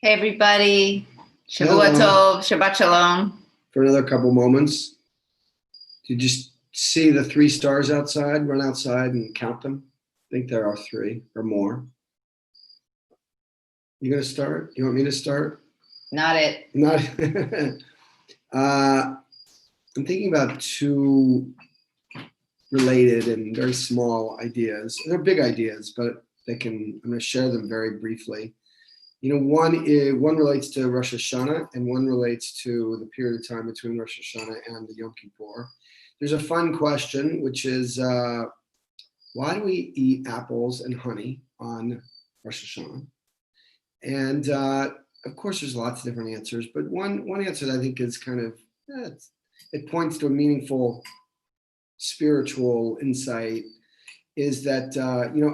Hey everybody, Hello. Shavua Tov, Shabbat Shalom. For another couple moments. Did you see the 3 stars outside? Run outside and count them. I think there are 3 or more. You gonna start? You want me to start? Not it. Not. I'm thinking about 2 related and very small ideas. They're big ideas, but I'm going to share them very briefly. You know, one relates to Rosh Hashanah, and one relates to the period of time between Rosh Hashanah and the Yom Kippur. There's a fun question, which is, why do we eat apples and honey on Rosh Hashanah? And of course, there's lots of different answers, but one answer that I think is kind of, it points to a meaningful spiritual insight, is that,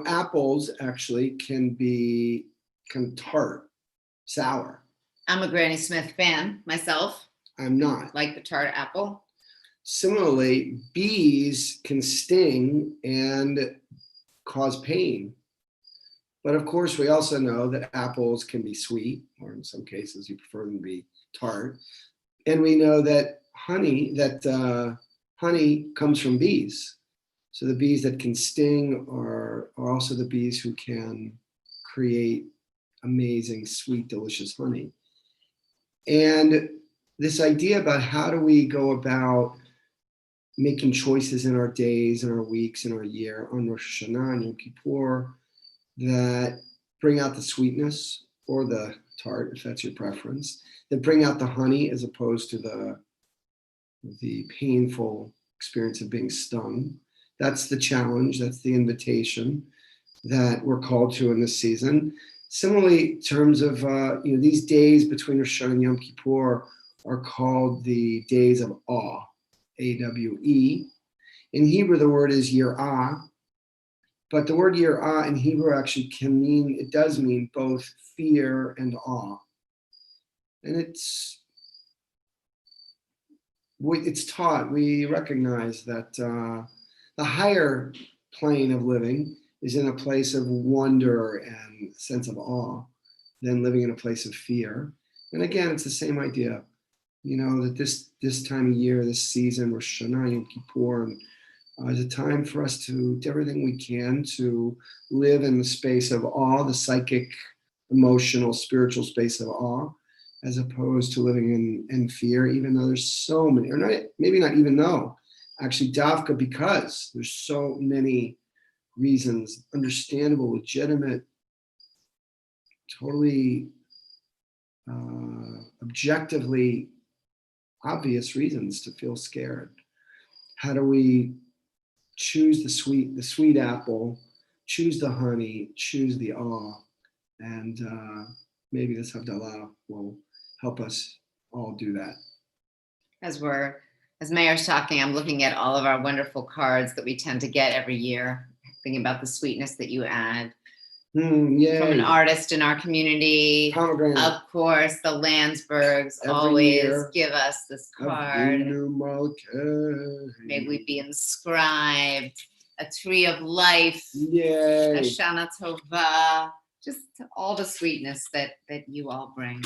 apples actually can be kind of tart, sour. I'm a Granny Smith fan myself. I'm not. Like the tart apple. Similarly, bees can sting and cause pain. But of course, we also know that apples can be sweet, or in some cases, you prefer them to be tart. And we know that honey comes from bees. So the bees that can sting are also the bees who can create amazing, sweet, delicious honey. And this idea about how do we go about making choices in our days and our weeks and our year on Rosh Hashanah and Yom Kippur that bring out the sweetness or the tart, if that's your preference, that bring out the honey as opposed to the painful experience of being stung. That's the challenge. That's the invitation that we're called to in this season. Similarly, in terms of these days between Rosh Hashanah and Yom Kippur are called the days of awe, A-W-E. In Hebrew, the word is yirah, but the word yirah in Hebrew actually does mean both fear and awe. And it's taught, we recognize that the higher plane of living is in a place of wonder and sense of awe than living in a place of fear. And again, it's the same idea, that this time of year, this season, Rosh Hashanah, Yom Kippur, is a time for us to do everything we can to live in the space of awe, the psychic, emotional, spiritual space of awe, as opposed to living in fear, even though there's so many, or not, maybe not even though, actually Davka, because there's so many reasons, understandable, legitimate, totally objectively obvious reasons to feel scared. How do we choose the sweet apple, choose the honey, choose the awe? And maybe this Havdalah will help us all do that. As Meir's talking, I'm looking at all of our wonderful cards that we tend to get every year, thinking about the sweetness that you add from an artist in our community. Pomegranate. Of course, the Landsbergs always give us this card. May we be inscribed, a tree of life, Yay. a Shana Tova, just all the sweetness that you all bring.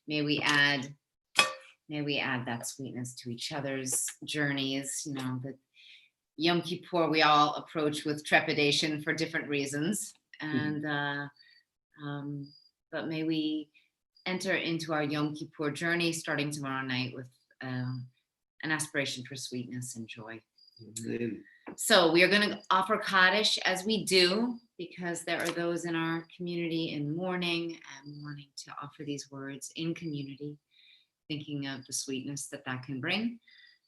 May we add that sweetness to each other's journeys. That Yom Kippur we all approach with trepidation for different reasons, and but may we enter into our Yom Kippur journey starting tomorrow night with an aspiration for sweetness and joy. Amen. So we are going to offer Kaddish as we do, because there are those in our community in mourning and wanting to offer these words in community, thinking of the sweetness that can bring.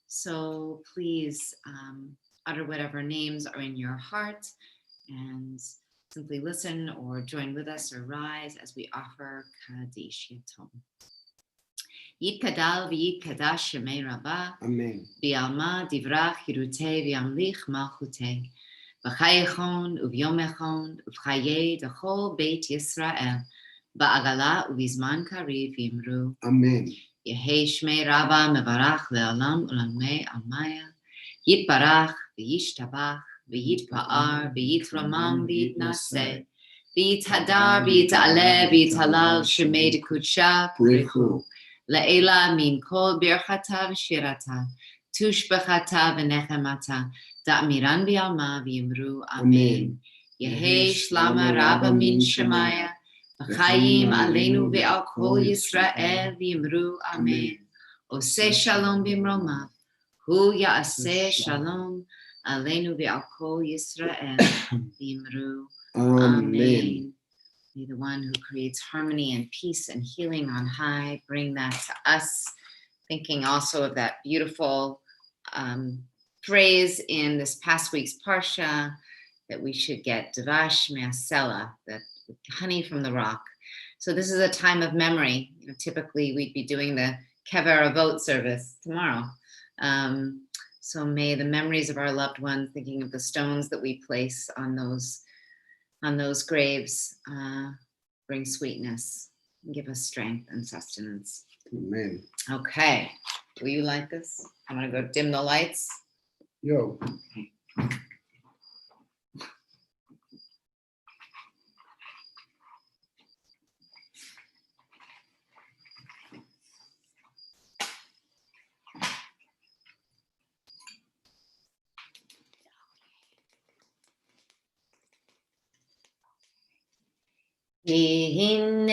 So please utter whatever names are in your heart and simply listen or join with us or rise as we offer Kaddish Yatom. Yitkadal v'yitkadash shemei Rabbah. Amen. V'yalma divrach hirutei v'yamlich malchutei. V'chayechon uvyomechon uv'chayei d'chol beit Yisrael. Ba'agala uvizman kariv v'imru. Amen. Yehei shmei Rabbah mevarach le'olam ulamei almaya. Yitbarach v'yishtabach v'yitpa'ar v'yitramam v'yitnaseh. V'tadar, v'ta'aleh, v'talal, shemei dekudsha, Brichu. La'ela min kol birchata v'shirata, tush b'chata v'nechemata, da'miran bi'alma v'yimru amen. Yehi shlama rabba min shemaya, v'chayim aleinu ve'al kol Yisrael v'yimru amen. Oseh shalom b'mromav, hu ya'aseh shalom aleinu ve'al kol Yisrael v'yimru amen. May the one who creates harmony and peace and healing on high bring that to us. Thinking also of that beautiful phrase in this past week's Parsha that we should get Davash Me'asela, that honey from the rock. So this is a time of memory. Typically we'd be doing the Kever Avot service tomorrow. So may the memories of our loved ones, thinking of the stones that we place on those graves, bring sweetness and give us strength and sustenance. Amen. Okay. Will you light this? I'm going to go dim the lights. Yo. Hine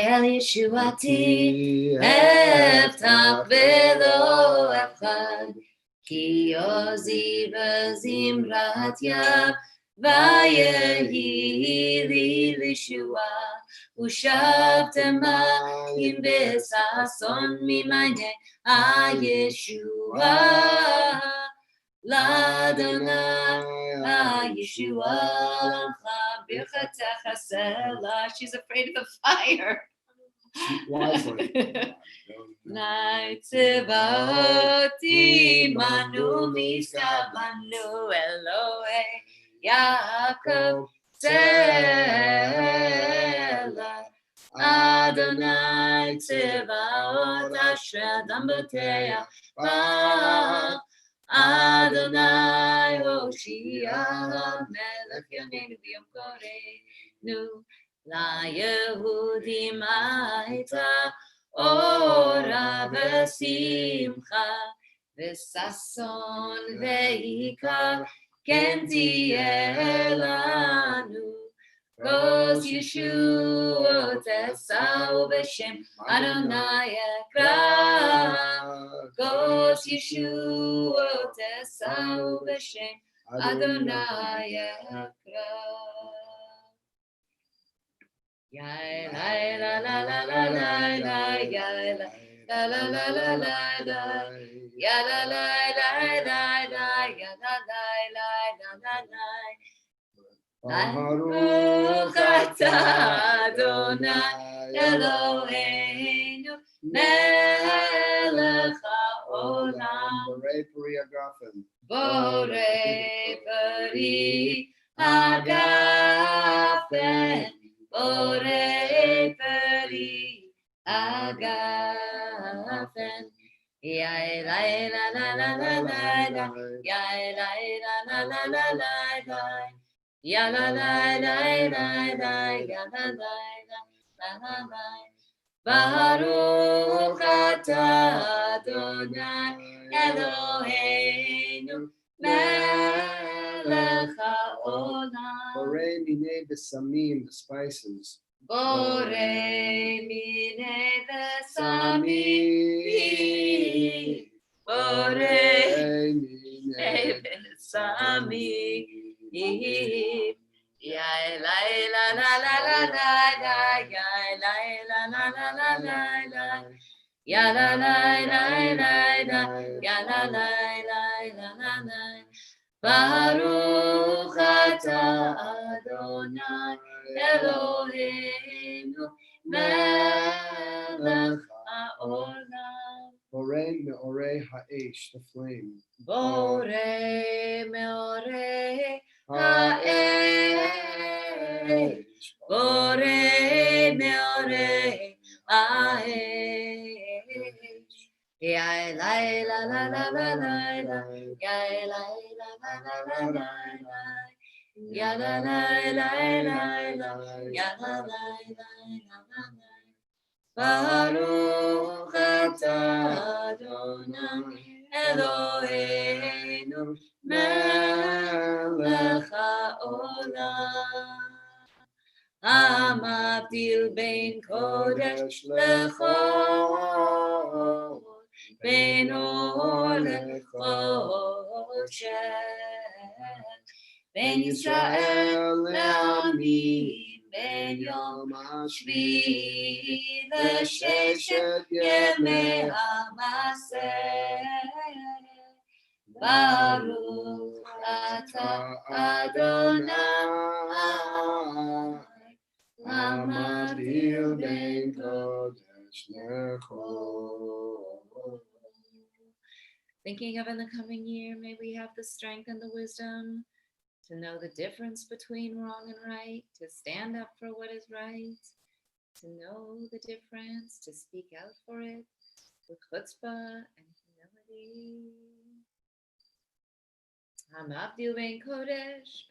el Yeshuati eftach velo echad ki ozi v'zimrat yav vayehi li Yeshua ushavtem mayim b'sason mimayne ha-Yeshua L'Adonai ha-Yeshua she's afraid of the fire. Wisely. Nitzvoti manu miskabanu Elohe Yaakov Tzela Adonai Tzevaot Asher Adam Boteach Ba Adonai Hoshia Melech Yoneinu B'Yom Koreinu LaYehudim Hayta Ora V'Simcha V'Sason V'Ikar Ken Tiyeh Lanu Kos Yeshuot Esau B'Shem Adonai Ekra Kos Yeshuot Esau B'Shem Adonai Ekra. Yai la la la la la la yai la la la la la la ya la la la la la ya la la la la Baruch atah Adonai Eloheinu melech haolam Borei Peri Agafen. Borei Peri Agafen Borei Peri Agafen Yai la la la la la la la Yai la la la la la la Ya la la la la la ya la la la la la Baruch atah Adonai Eloheinu melech haolam Borei Minei Besamim, the spices. Borei minei besamim Borei minei besamim Ya la la la la la la la ya la la la la la la la ya la la la la la ya la la la la la la Baruch atah Adonai Eloheinu melech haolam Borei Meorei Ha'esh, the flame. Borei meorei ha'esh Borei meorei ha'esh Ya la la la la la la la Ya la la la la la la Ya la la la la la, ya la la la la. Baruch atah Adonai Eloheinu melech haolam. Hamavdil ben kodesh lechol, ben or lechoshet, ben Yisrael le'amim, ben yom hashvi le'sheshet yemei hamaseh. Baruch atah Adonai Hamavdil ben kodesh lechol. Thinking of in the coming year, may we have the strength and the wisdom to know the difference between wrong and right, to stand up for what is right, to know the difference, to speak out for it with chutzpah and humility. Hamavdil ben kodesh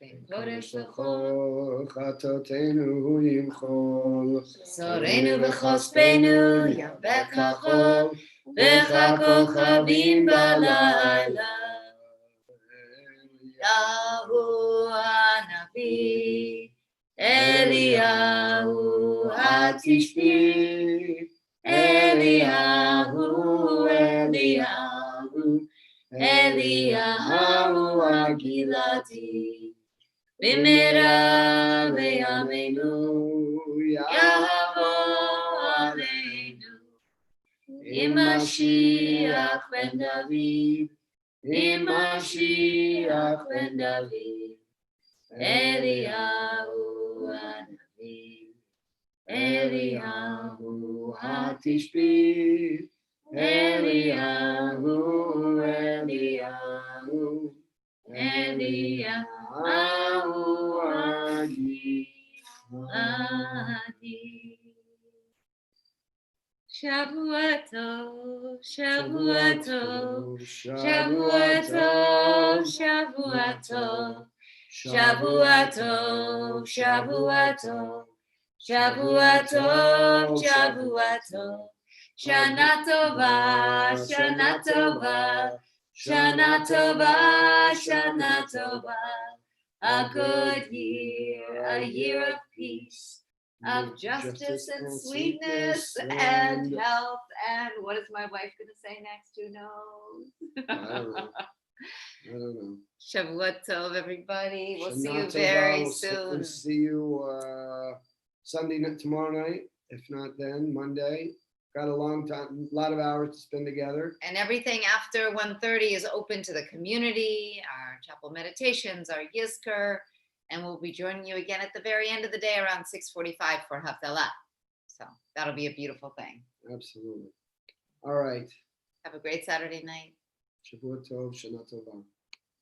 lechol. Chatotenu yimchol. Sorenu v'chospenu yabek hachol, v'chakochavim balayla. Eliyahu hanavi, Eliyahu hatishbi, Eliyahu, Eliyahu, Eliyahu agilati, b'mera v'yameinu, Yahavo aleinu, Mashiach ben David, Mashiach ben David, Eliyahu hanavi, Eliyahu hatishbi, Eliyahu, Eliyahu, Eliyahu agilati. Shavua tov, Shavua tov, Shavua tov, Shavua tov, Shavua tov, Shavua tov, Shavua tov, Shavua tov, Shana tova, Shana tova, Shana tova, Shana tova, a good year, a year of peace, of justice and sweetness and health. And what is my wife going to say next? Who knows? I don't know. Shavua tov, everybody. We'll see you Shana very tova. soon. We'll see you Sunday night, tomorrow night. If not, then Monday. Got a long time, a lot of hours to spend together. And everything after 1:30 is open to the community, our chapel meditations, our Yizkor, and we'll be joining you again at the very end of the day around 6:45 for Beth-El. So that'll be a beautiful thing. Absolutely. All right. Have a great Saturday night. Shavua tov, Shana tova.